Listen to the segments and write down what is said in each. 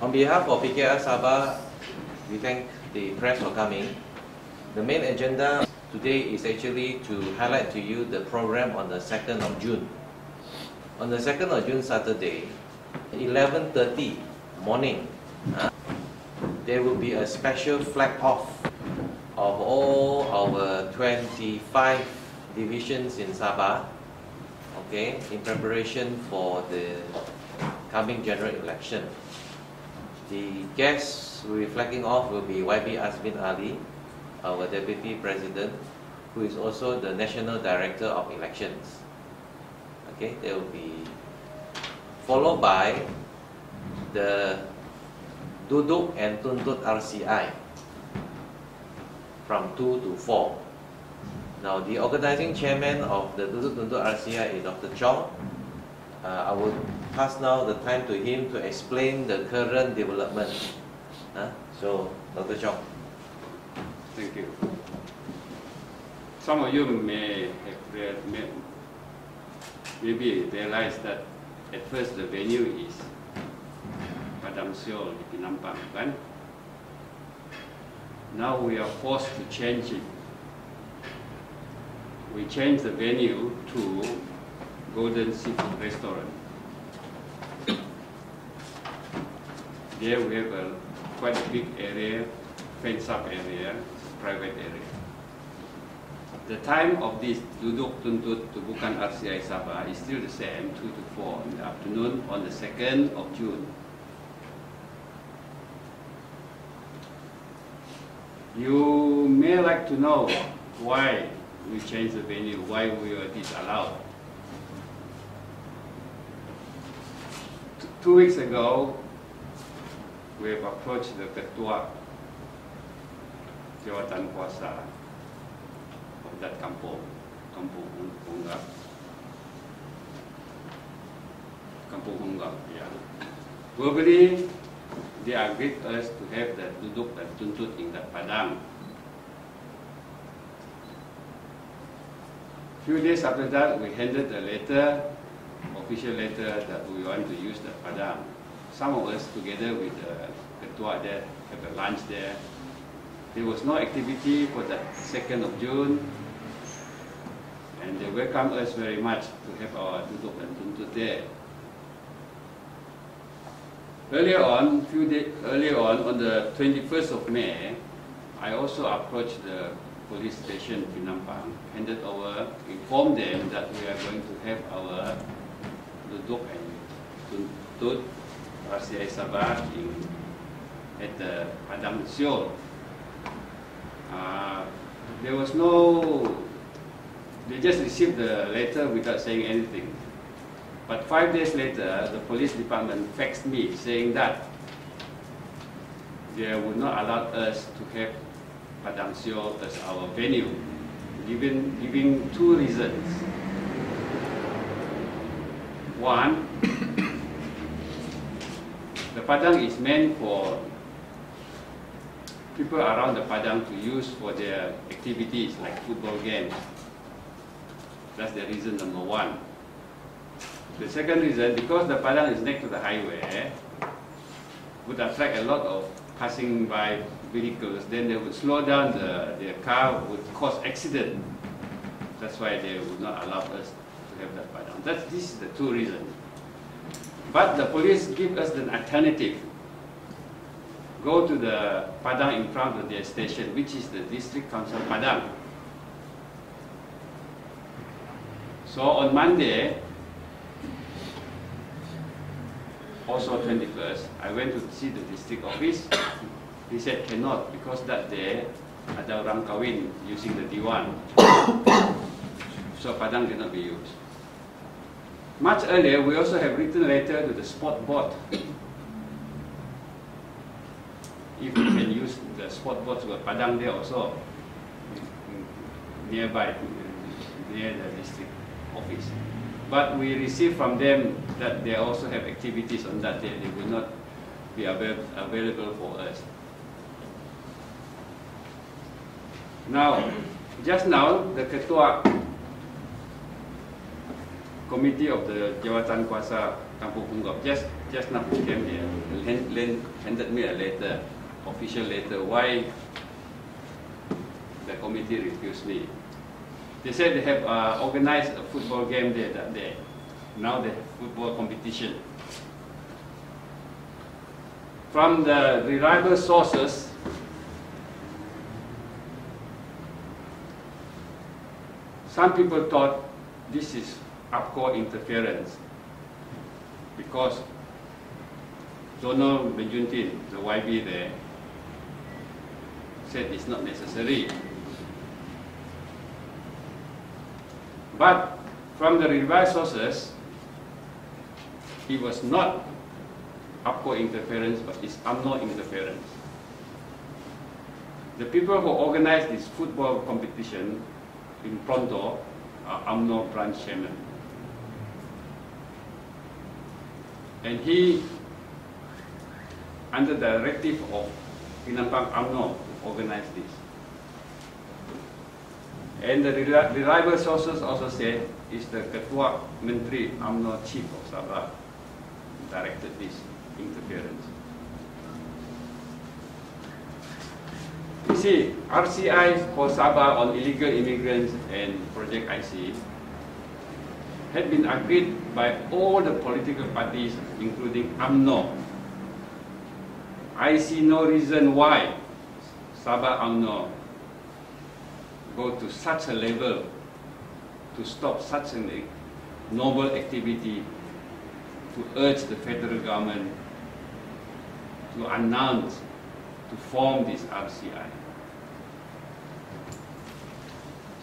On behalf of PKR Sabah, we thank the press for coming. The main agenda today is actually to highlight to you the program on the 2nd of June. On the 2nd of June, Saturday, 11:30 morning, there will be a special flag off of all our 25 divisions in Sabah, okay, in preparation for the coming general election. The guests who will be flagging off will be YB Azmin Ali, our Deputy President, who is also the National Director of Elections. Okay, they will be followed by the Duduk and Tuntut RCI from 2 to 4. Now, the organizing chairman of the Duduk Tuntut RCI is Dr. Chong. I will pass now the time to him to explain the current development. So, Dr. Chong. Thank you. Some of you may have maybe realize that at first the venue is Padang Siol di Penampang, kan? Now we are forced to change it. We changed the venue to Golden Seafood Restaurant. There we have a quite a big area, fenced up area, private area. The time of this Duduk Tuntut to Bukan RCI Sabah is still the same, 2 to 4 in the afternoon on the 2nd of June. You may like to know why we changed the venue, why we were disallowed. 2 weeks ago, we have approached the Ketua Jawatan Kuasa of that kampung Hunggap, yeah. Verbally, they agreed us to have the Duduk and Tuntut in the Padang. Few days after that, we handed a letter, official letter, that we want to use the Padang. Some of us, together with the Ketua there, have a lunch there. There was no activity for the 2nd of June, and they welcomed us very much to have our Duduk and Tuntut there. Earlier on, on the 21st of May, I also approached the police station Penampang, handed over, informed them that we are going to have our Duduk and Tuntut RCI Sabah at the Padang Siol. There was no, they just received the letter without saying anything. But 5 days later, the police department faxed me saying that they would not allow us to have Padang Siol as our venue, giving 2 reasons. One, the Padang is meant for people around the Padang to use for their activities like football games. That's the reason number 1. The second reason, because the Padang is next to the highway, would attract a lot of passing by vehicles, then they would slow down their car, would cause accident. That's why they would not allow us to have that Padang. This is the 2 reasons. But the police give us an alternative. Go to the Padang in front of their station, which is the District Council Padang. So on Monday, also 21st, I went to see the district office. He said cannot because that day ada orang kahwin using the D1. So Padang cannot be used. Much earlier, we also have written a letter to the sport board. If we can use the sport board to Padang there also, nearby, near the district office. But we received from them that they also have activities on that day. They will not be available for us. Now, just now, the Ketua committee of the Jawatan Kuasa Kampung Punggap just now came here, handed me a letter, official letter, why the committee refused me. They said they have organized a football game there that day. Now they have football competition. From the reliable sources, some people thought this is UPCO interference because Donald Benjuntin, the YB there, said it's not necessary. But from the revised sources, it was not UPCO interference, but it's UMNO interference. The people who organized this football competition in Pronto are UMNO branch chairman. And he, under the directive of Pinampang UMNO, organized this. And the reliable sources also said it's the Ketua Menteri UMNO Chief of Sabah directed this interference. You see, RCI for Sabah on illegal immigrants and Project IC had been agreed by all the political parties, including UMNO. I see no reason why Sabah UMNO go to such a level to stop such a noble activity, to urge the federal government to announce, to form this RCI.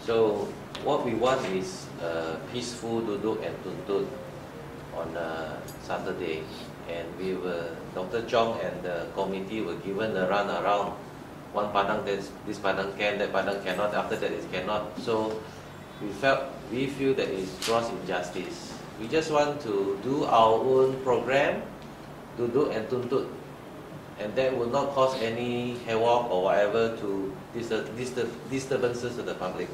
So what we want is peaceful Duduk and Tuntut on Saturday, and Dr. Chong and the committee were given a run around. One Padang, this Padang can, that Padang cannot, after that it cannot. So we feel that it's gross injustice. We just want to do our own program, Duduk and Tuntut, and that will not cause any havoc or whatever to disturbances to the public.